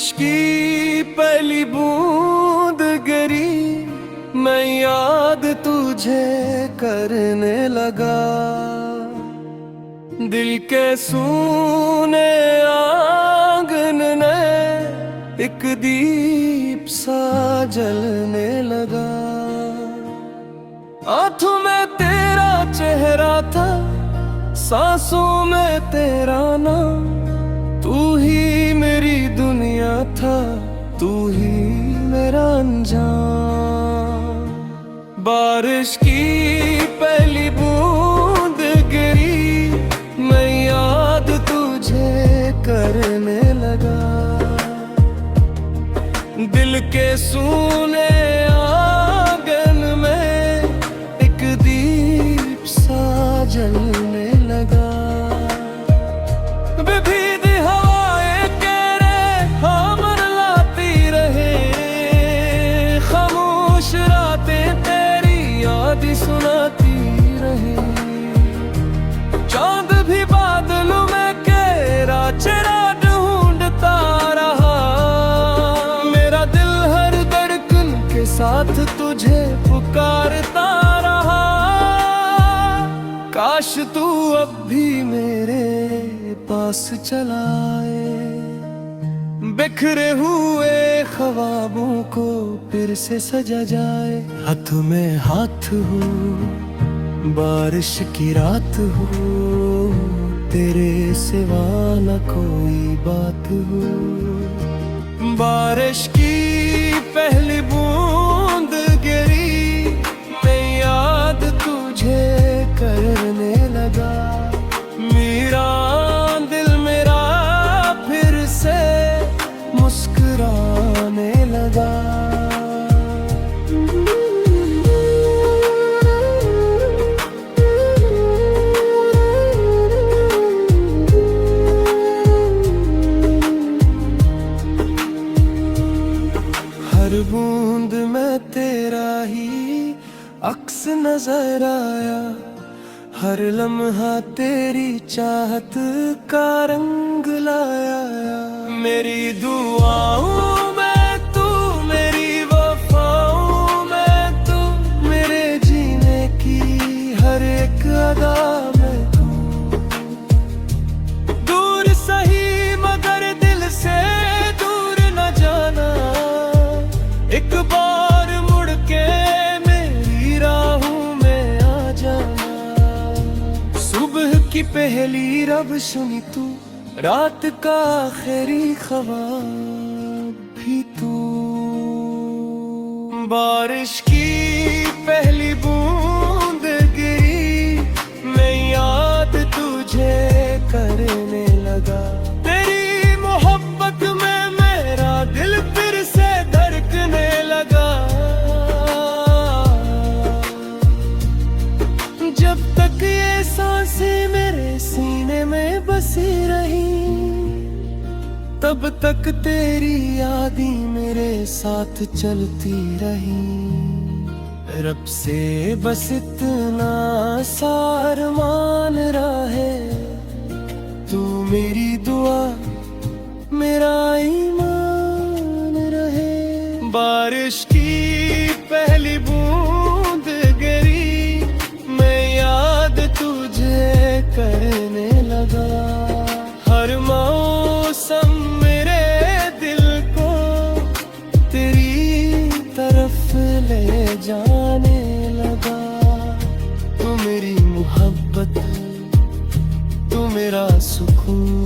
बारिश की पहली बूंद गिरी, मैं याद तुझे करने लगा। दिल के सूने आंगन में एक दीप सा जलने लगा। आंखों में तेरा चेहरा था, सांसों में तेरा नाम। तू ही मेरी दुनिया था, तू ही मेरा अंजाम। बारिश की पहली बूंद गिरी, मैं याद तुझे करने लगा। दिल के सूने आंगन में एक दीप सा जलने लगा। विविध हवाएं केरे हमर लाती रहे, खामोश रातें तेरी याद सुनाती रहे। चांद भी बादलों में केरा चेहरा ढूंढता रहा। मेरा दिल हर धड़कन के साथ तुझे पुकारता रहा। काश तू अब भी मेरे पास चलाए, बिखरे हुए ख्वाबों को फिर से सजा जाए। हाथ में हाथ हो, बारिश की रात हो, तेरे सिवा न कोई बात हो। बारिश की पहली बूंद गिरी, मैं याद तुझे करने लगा। मेरा दिल मेरा फिर से मुस्कुराने लगा। हर बूंद में तेरा ही अक्स नजर आया। हर लम्हा तेरी चाहत का रंग लाया। मेरी दुआओं में तू, मेरी वफाओं में तू, मेरे जीने की हर एक अदा में तू। दूर सही मगर दिल से दूर न जाना। एक बार मुड़ के मेरी राहों में आ जाना। सुबह की पहली रब सुनी तू, रात का आखिरी ख्वाब भी तू। बारिश की पहली बूंद गिरी, मैं याद तुझे करने लगा। तेरी मोहब्बत में मेरा दिल फिर से धड़कने लगा। जब तक ये सांसें मेरे सीने में बसी रही, तब तक तेरी यादें मेरे साथ चलती रही। रब से बस इतना सा अरमान रहे, तू मेरी दुआ मेरा ईमान रहे। बारिश की पहली बूंद गिरी, मैं याद तुझे करने लगा। हर मौसम मेरे दिल को तेरी तरफ ले जाने लगा। तू मेरी मोहब्बत, तू मेरा सुकून।